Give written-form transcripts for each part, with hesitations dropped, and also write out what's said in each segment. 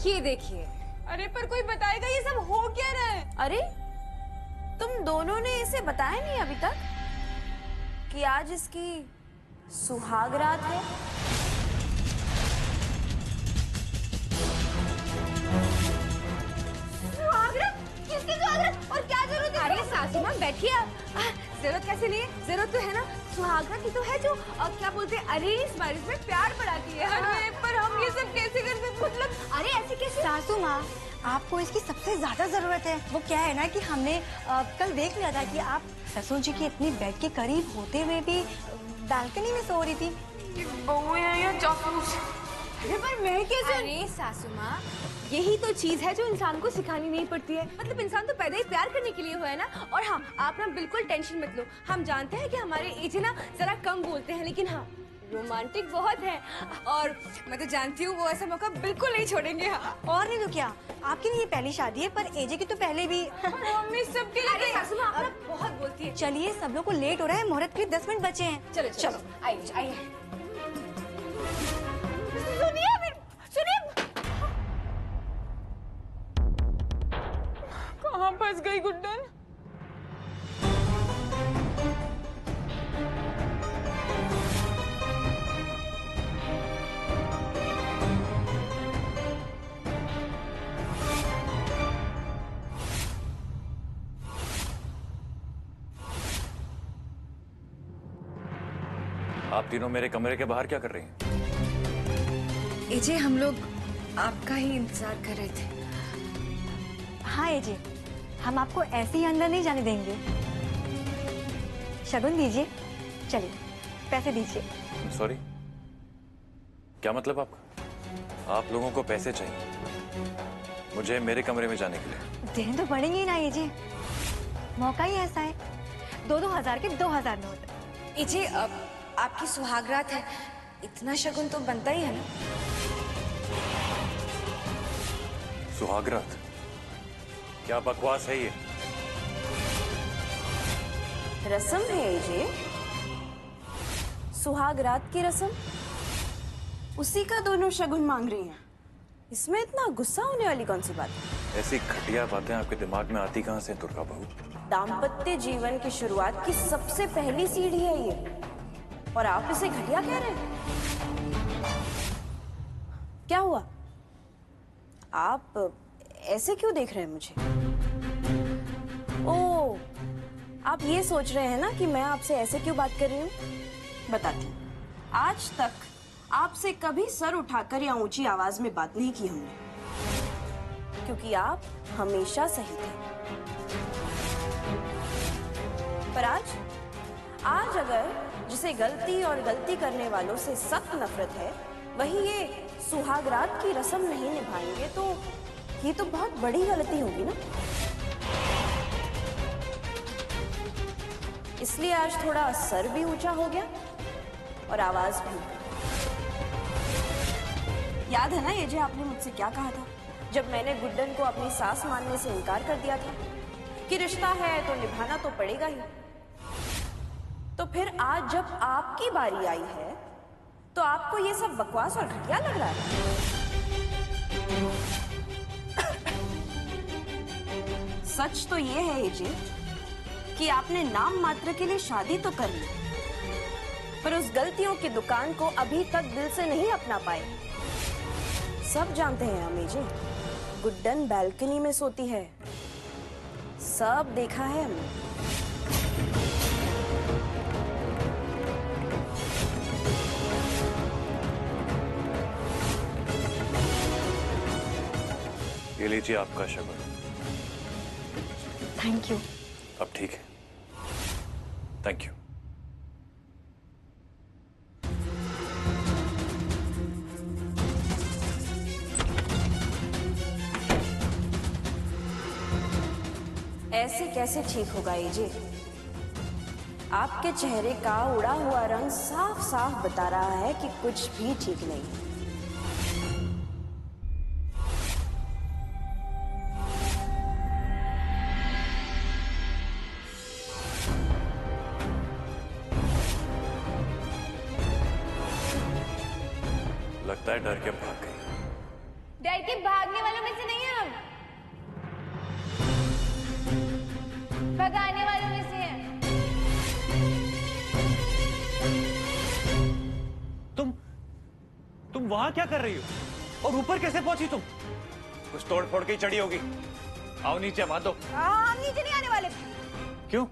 ये देखिए। अरे पर कोई बताएगा ये सब हो क्या रहा है? अरे तुम दोनों ने इसे बताया नहीं अभी तक कि आज इसकी सुहाग रात है? सुहाग रात? किसकी सुहाग रात? और क्या जरूरत है? अरे सासू माँ बैठिए आप। जरूरत कैसे नहीं है? जरूरत तो है ना। सुहाग रात ही तो है जो क्या बोलते हैं अरेंज मैरिज में प्यार बढ़ाती है। अरे पर हम ये सब कैसे कर सकते? मतलब अरे ऐसे कैसे? सासू माँ, आपको इसकी सबसे ज्यादा जरूरत है। वो क्या है ना कि हमने कल देख लिया था कि आप ससुर जी के इतनी बेड के करीब होते हुए भी बालकनी में सो रही थी। बहू है या जासूस? अरे पर मैं कैसे? अरे सासू माँ, यही तो चीज है जो इंसान को सिखानी नहीं पड़ती है। मतलब इंसान तो पैदा ही प्यार करने के लिए हुआ है ना। और हाँ, आप ना बिल्कुल टेंशन मत लो। हम जानते हैं कि हमारे एजे ना जरा कम बोलते हैं, लेकिन हाँ रोमांटिक बहुत है। और मैं तो जानती हूँ वो ऐसा मौका बिल्कुल नहीं छोड़ेंगे। हाँ। और नहीं तो क्या, आपकी नहीं ये पहली शादी है, पर एजे की तो पहले भी। मम्मी सबके लिए सासू माँ आप ना बहुत बोलती है। चलिए, सब लोग को लेट हो रहा है, मुहूर्त के 10 मिनट बचे हैं। चलो चलो आइए आइए। सुनिए सुनिए। कहाँ फंस गई गुड्डन? आप तीनों मेरे कमरे के बाहर क्या कर रही हैं? एजे हम लोग आपका ही इंतजार कर रहे थे। हाँ एजे, हम आपको ऐसे ही अंदर नहीं जाने देंगे। शगुन दीजिए, चलिए पैसे दीजिए। सॉरी, क्या मतलब आपका? आप लोगों को पैसे चाहिए मुझे मेरे कमरे में जाने के लिए? देने तो पड़ेंगे ही ना एजे, मौका ही ऐसा है। 2-2 हजार के 2000 नोट। एजे आपकी सुहागरात है, इतना शगुन तो बनता ही है ना। सुहागरात? क्या बकवास है ये? रस्म है एजे, सुहागरात की रस्म, उसी का दोनों शगुन मांग रही हैं। इसमें इतना गुस्सा होने वाली कौन सी बात है? ऐसी घटिया बातें आपके दिमाग में आती कहाँ से दुर्गा बहू? दाम्पत्य जीवन की शुरुआत की सबसे पहली सीढ़ी है ये, और आप इसे घटिया कह रहे हैं? क्या हुआ? आप ऐसे क्यों देख रहे हैं मुझे? ओह, आप ये सोच रहे हैं ना कि मैं आपसे ऐसे क्यों बात कर रही हूँ? बताती हूँ। आज तक आपसे कभी सर उठाकर या ऊंची आवाज में बात नहीं की हमने, क्योंकि आप हमेशा सही थे। पर आज अगर जिसे गलती और गलती करने वालों से सख्त नफरत है, वही ये सुहागरात की रस्म नहीं निभाएंगे, तो ये तो बहुत बड़ी गलती होगी ना। इसलिए आज थोड़ा सर भी ऊंचा हो गया और आवाज भी। याद है ना ये जो आपने मुझसे क्या कहा था जब मैंने गुड्डन को अपनी सास मानने से इनकार कर दिया था कि रिश्ता है तो निभाना तो पड़ेगा ही। तो फिर आज जब आपकी बारी आई है तो आपको ये सब बकवास और घटिया लग रहा है? सच तो ये है एजे कि आपने नाम मात्र के लिए शादी तो कर ली, पर उस गलतियों की दुकान को अभी तक दिल से नहीं अपना पाए। सब जानते हैं हम एजे, गुड्डन बालकनी में सोती है, सब देखा है हमने। ये लीजिए आपका शगुन। Thank you. अब ठीक है, थैंक यू। ऐसे कैसे ठीक होगा एजे? आपके चेहरे का उड़ा हुआ रंग साफ साफ बता रहा है कि कुछ भी ठीक नहीं है। लगता है डर के भाग गई। डैड के भागने वालों में से नहीं है हम, भगाने वालों में से हैं। तुम वहां क्या कर रही हो? और ऊपर कैसे पहुंची तुम? कुछ तोड़ फोड़ के ही चढ़ी होगी। आओ नीचे, बांध दो। हम नीचे नहीं आने वाले। क्यों?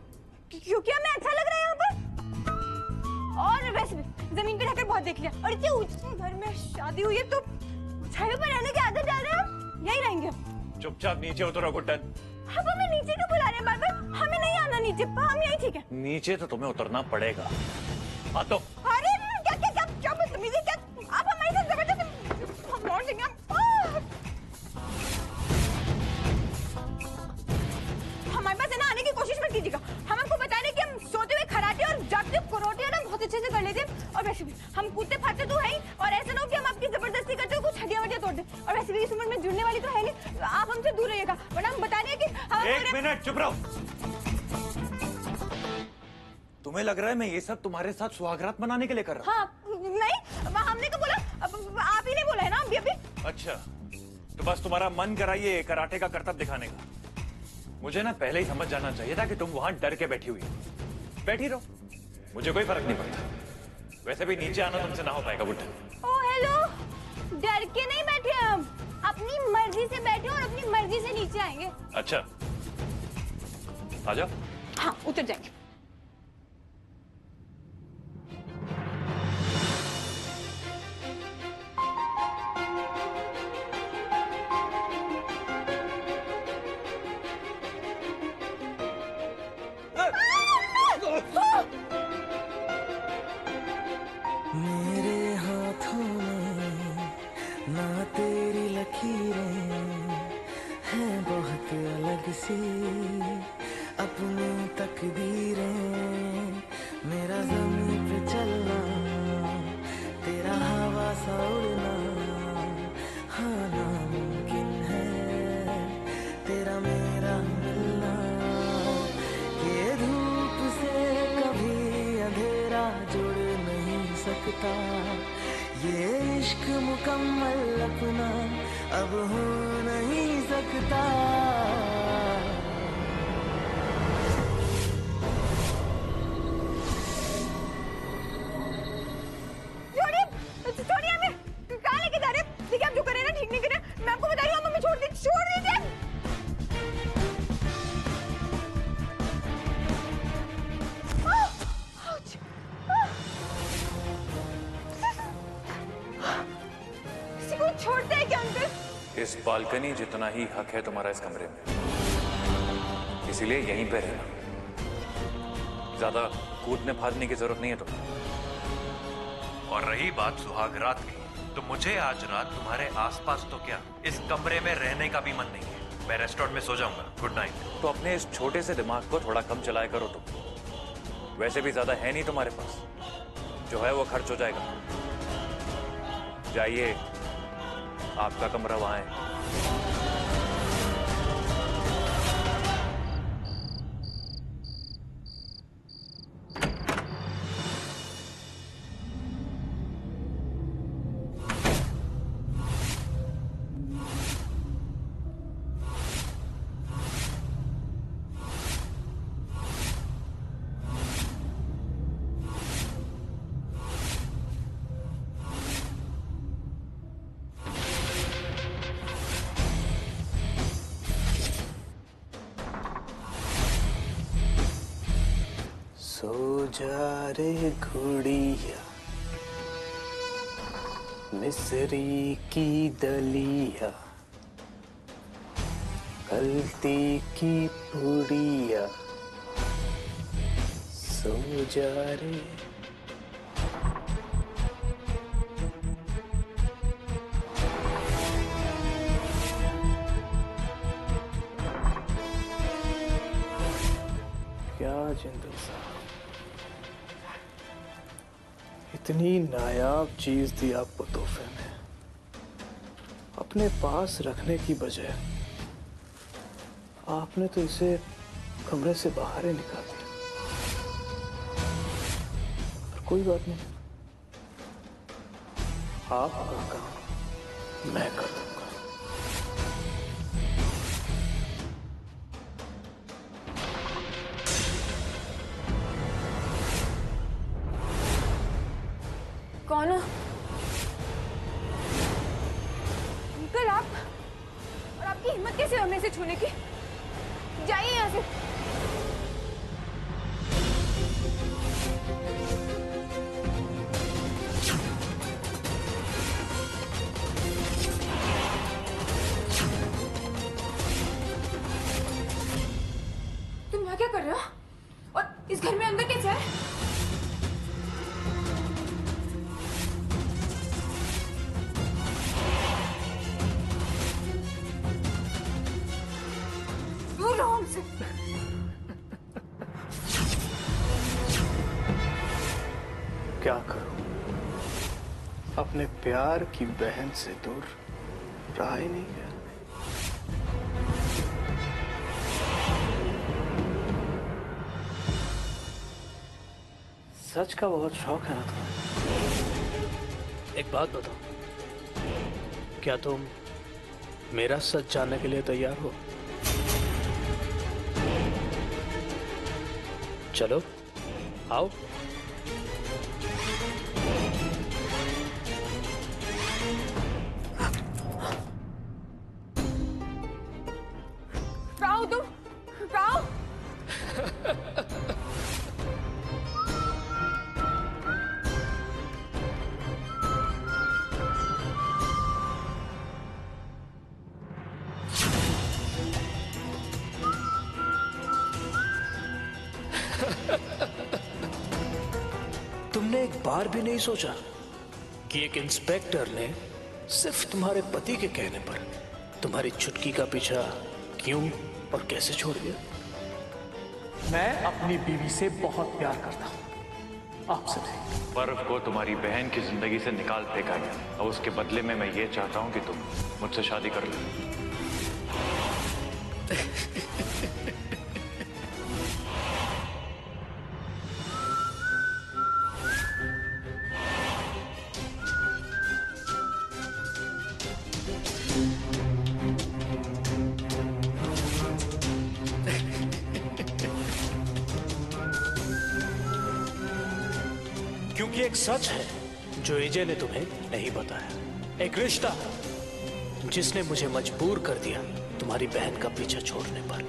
क्योंकि हमें अच्छा लग रहा है यहाँ पर। और वैसे भी जमीन पे रहकर बहुत देख लिया, और इतने ऊंचे घर में शादी हुई है तो छाया पर रहने की आदत डाल रहे हैं हम। यही रहेंगे। चुपचाप नीचे उतरो गुड्डन। अब हमें नीचे क्यों बुला रहे हैं बार बार? हमें नहीं आना नीचे, हम यही ठीक है। नीचे तो तुम्हें उतरना पड़ेगा। बात दो। अरे क्या क्या क्या क्या बदतमीजी, क्या आप हमारे साथ जबरदस्ती हम लौट देंगे। हमारे पास है ना, आने की कोशिश मत कीजिएगा। हम आपको बता रहे कि हम सोते हुए खराटे और जागते हुए करोटे ना बहुत अच्छे से कर लेते हैं। और वैसे भी हम कूदते फाड़ते तो है ही, और ऐसा ना हो कि हम आपकी जबरदस्ती करते हो कुछ हड्डियां वड्डियां तोड़ दे। और वैसे भी इस उम्र में जुड़ने वाली तो है नहीं, आप हमसे दूर रहिएगा, वरना हम बता रहे हैं कि एक मिनट चुप रहो। तुम्हें लग रहा है मैं ये सब तुम्हारे साथ सुहागरात मनाने के लिए कर रहा हूँ? हाँ, नहीं, हमने तो बोला, आप ही ने बोला है ना अभी अभी। अच्छा, तो बस तुम्हारा मन कराइए कराटे का करतब दिखाने का। मुझे ना पहले ही समझ जाना चाहिए था कि तुम वहां डर के बैठी हुई हो। बैठी रहो, मुझे कोई फर्क नहीं पड़ता। वैसे भी नीचे आना तुमसे ना हो पाएगा बुड्ढा। ओ हेलो, डर के नहीं बैठे हम, अपनी मर्जी से बैठे और अपनी मर्जी से नीचे आएंगे। अच्छा, आ जाओ। हाँ, उतर जाएंगे। मेरे हाथों में ना तेरी लकीरें हैं बहुत अलग सी अपनी तकदीरें। मेरा ज़मीन पे चलना, तेरा हवा सा उड़ना, हाँ नामुमकिन है तेरा मेरा मिलना। ये धूप से कभी अंधेरा जुड़ नहीं सकता, ये इश्क मुकम्मल अपना अब हो नहीं सकता। छोड़िए हमें, कहाँ लेके जा रहे हैं? देखिए आप जो कर रहे हैं ना ठीक नहीं कर रहे हैं। मैं आपको बता रही हूँ, हमें छोड़ दीजिए। किसी को छोड़ते हैं क्या अंकल? इस बालकनी जितना ही हक है तुम्हारा इस कमरे में, इसीलिए यहीं पे रहना। ज्यादा कूदने फादने की जरूरत नहीं है तुम्हें। और रही बात सुहागरात की, तो मुझे आज रात तुम्हारे आसपास तो क्या, इस कमरे में रहने का भी मन नहीं है। मैं रेस्टोरेंट में सो जाऊंगा। Good night. तो अपने इस छोटे से दिमाग को थोड़ा कम चलाया करो तुम। वैसे भी ज्यादा है नहीं तुम्हारे पास, जो है वो खर्च हो जाएगा। जाइए, आपका कमरा वहां है। सो जा रे गुड़िया, मिस्री की दलिया, गलती की पुड़िया, सो जा रे। क्या जिंदू साहब, इतनी नायाब चीज दी आपको तोहफे में, अपने पास रखने की बजाय आपने तो इसे कमरे से बाहर ही निकाल दिया। पर कोई बात नहीं, आपका काम मैं कर दूंगा। कौन हो? अंकल आप, और आपकी हिम्मत कैसे हमें से छूने की? जाइए यहाँ से। तुम यहाँ क्या कर रहे हो? और इस घर में अंदर कैसे है? दूर रहो हमसे। क्या करूं? अपने प्यार की बहन से दूर रहा ही नहीं गया। सच का बहुत शौक है ना तुम्हें? एक बात बताओ, क्या तुम मेरा सच जानने के लिए तैयार हो? चलो आओ। राव तुम, राव। तुमने एक बार भी नहीं सोचा कि एक इंस्पेक्टर ने सिर्फ तुम्हारे पति के कहने पर तुम्हारी छुटकी का पीछा क्यों और कैसे छोड़ दिया? मैं अपनी बीवी से बहुत प्यार करता हूं, आपसे भी। पर्व को तुम्हारी बहन की जिंदगी से निकाल फेंका गया और उसके बदले में मैं ये चाहता हूं कि तुम मुझसे शादी कर लो। क्योंकि एक सच है जो एजे ने तुम्हें नहीं बताया, एक रिश्ता जिसने मुझे मजबूर कर दिया तुम्हारी बहन का पीछा छोड़ने पर।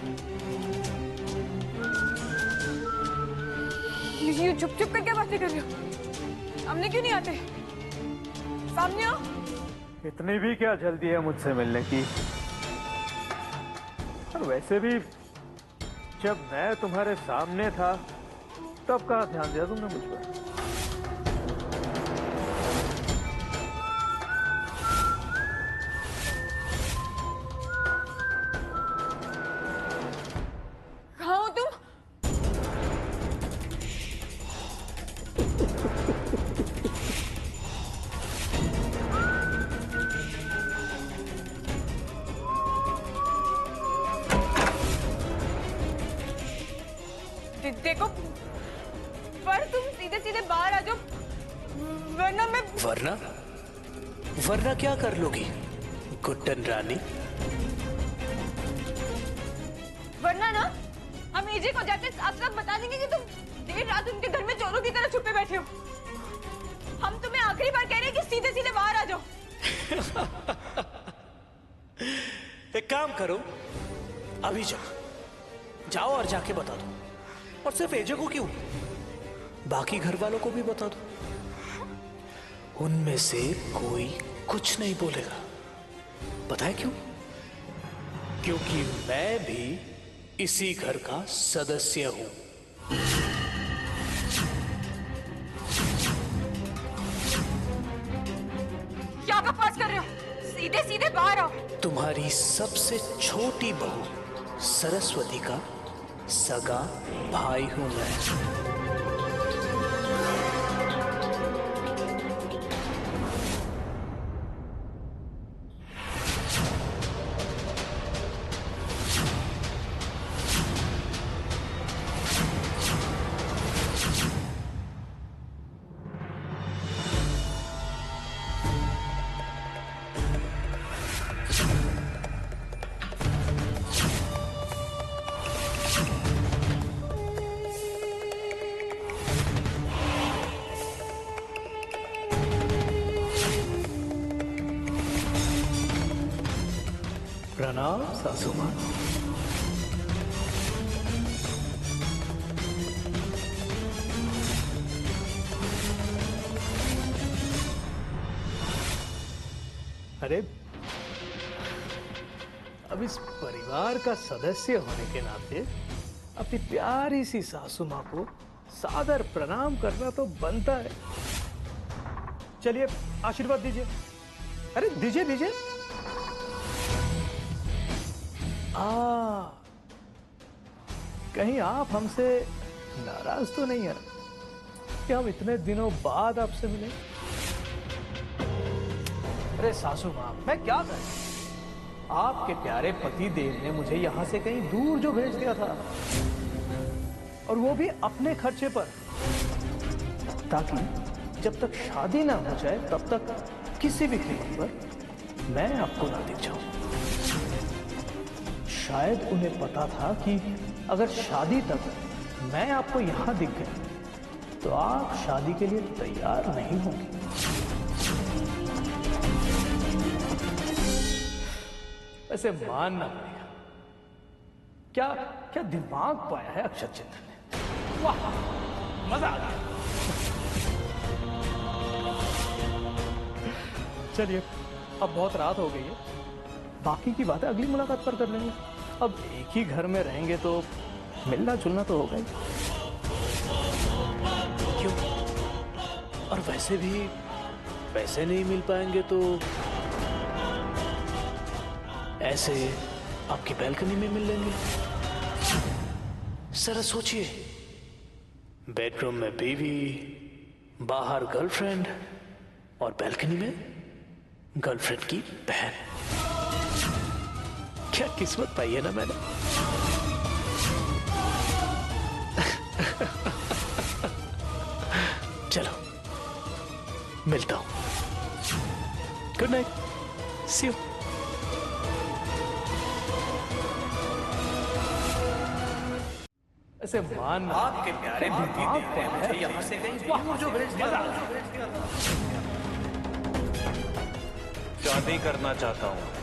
ये चुप चुप कर क्या बातें कर रहे हो? सामने क्यों नहीं आते? सामने आओ। इतनी भी क्या जल्दी है मुझसे मिलने की? और वैसे भी जब मैं तुम्हारे सामने था तब कहाँ ध्यान दिया तुमने मुझ पर? कहाँ हो तुम? देखो, पर तुम सीधे सीधे बाहर आ जाओ, वरना मैं। वरना? वरना क्या कर लोगी गुड्डन रानी? वरना ना हम एजे को जाके साफ साफ बता देंगे कि तुम देर रात उनके घर में चोरों की तरह छुपे बैठे हो। हम तुम्हें आखिरी बार कह रहे हैं कि सीधे सीधे बाहर आ जाओ। एक काम करो, अभी जाओ और जाके बता दो। और सिर्फ एजे को क्यों, बाकी घर वालों को भी बता दो। उनमें से कोई कुछ नहीं बोलेगा। पता है क्यों? क्योंकि मैं भी इसी घर का सदस्य हूं। क्या बकवास कर रहे हो? सीधे सीधे बाहर आओ। तुम्हारी सबसे छोटी बहू सरस्वती का सगा भाई हूं मैं। प्रणाम सासू माँ। अरे अब इस परिवार का सदस्य होने के नाते अपनी प्यारी सी सासू माँ को सादर प्रणाम करना तो बनता है। चलिए आशीर्वाद दीजिए। अरे दीजिए दीजिए। कहीं आप हमसे नाराज तो नहीं है कि हम इतने दिनों बाद आपसे मिले? अरे सासू माँ, मैं क्या करूं? आपके प्यारे पति देव ने मुझे यहां से कहीं दूर जो भेज दिया था, और वो भी अपने खर्चे पर, ताकि जब तक शादी ना हो जाए तब तक किसी भी कीमत पर मैं आपको ना दिख जाऊं। शायद उन्हें पता था कि अगर शादी तक मैं आपको यहां दिख गया तो आप शादी के लिए तैयार नहीं होंगे। वैसे मानना पड़ेगा, क्या क्या दिमाग पाया है अक्षत चिंतन ने। वाह, मजा आ गया। चलिए अब बहुत रात हो गई है, बाकी की बातें अगली मुलाकात पर कर लेंगे। अब एक ही घर में रहेंगे तो मिलना जुलना तो होगा ही। क्यों? और वैसे भी पैसे नहीं मिल पाएंगे तो ऐसे आपकी बैल्कनी में मिल लेंगे। जरा सोचिए, बेडरूम में बीवी, बाहर गर्लफ्रेंड और बैल्कनी में गर्लफ्रेंड की बहन। क्या किस्मत पाई है ना मैंने। चलो मिलता हूं। Good night, see you. ऐसे मान आपके प्यारे मुझे यहाँ से कहीं जो भेज दिया। शादी करना चाहता हूँ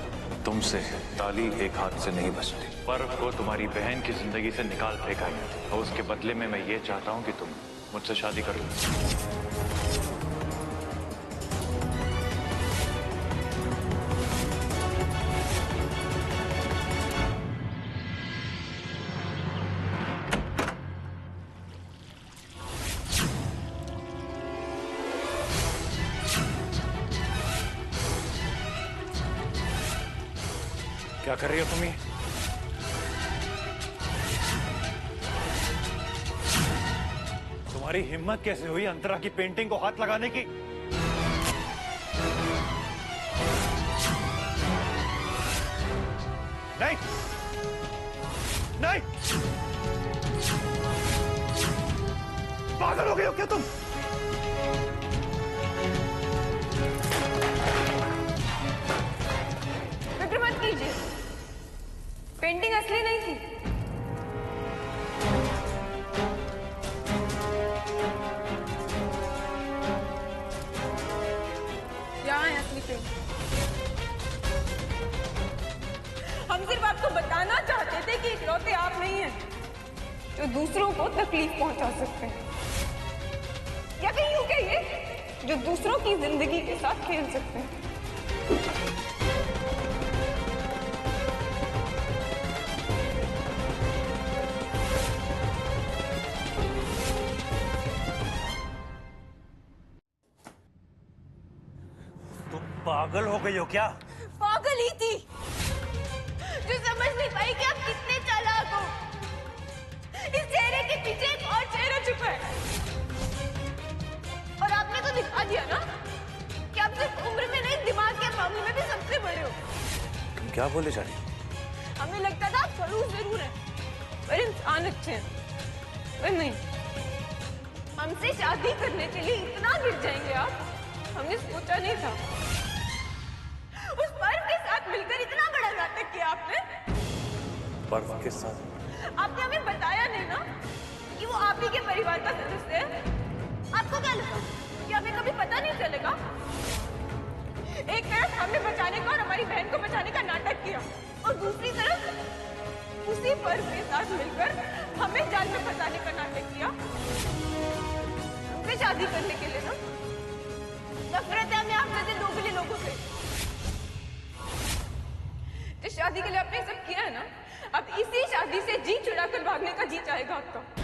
तुमसे, ताली एक हाथ से नहीं बजती। पर्व को तुम्हारी बहन की जिंदगी से निकाल फेंका है, और उसके बदले में मैं ये चाहता हूँ कि तुम मुझसे शादी कर लो। क्या कर रही हो तुम? तुम्हारी हिम्मत कैसे हुई अंतरा की पेंटिंग को हाथ लगाने की? नहीं नहीं, पागल हो गए हो क्या तुम? फिक्र मत कीजिए, पेंटिंग असली नहीं थी। यहाँ है असली पेंटिंग। हम सिर्फ आपको बताना चाहते थे कि इकलौते आप नहीं हैं जो दूसरों को तकलीफ पहुंचा सकते हैं, या कहीं यूं कहिए जो दूसरों की जिंदगी के साथ खेल सकते हैं। पागल हो गई हो क्या? पागल ही थी जो समझ नहीं पाई कि आप कितने चालाक हो। इस चेहरे के पीछे एक और चेहरा छुपा है, और आपने तो दिखा दिया ना कि आप सिर्फ उम्र में नहीं, दिमाग के मामले में भी सबसे बड़े हो। तुम क्या बोले जा रही हो? हमें लगता था आप खड़ूस जरूर हैं, पर इंसान अच्छे हैं। पर नहीं, हमसे शादी करने के लिए इतना गिर जाएंगे आप, हमने सोचा नहीं था। उस पर्व के साथ मिलकर इतना बड़ा नाटक किया आपने। पर्व के साथ? आपने हमें बताया नहीं ना कि वो आप ही के परिवार का सदस्य है। आपको क्या लगा कि हमें कभी पता नहीं चलेगा? एक तरफ हमें बचाने का और हमारी बहन को बचाने का नाटक किया, और दूसरी तरफ उसी फर्ज के साथ मिलकर हमें जाल में फंसाने का नाटक किया। हमसे शादी करने के लिए ना नफरत है हमें आप जैसे लोभीले लोगों से। तो शादी के लिए आपने सब किया है ना, अब इसी शादी से जी चुरा कर भागने का जी चाहेगा आपका।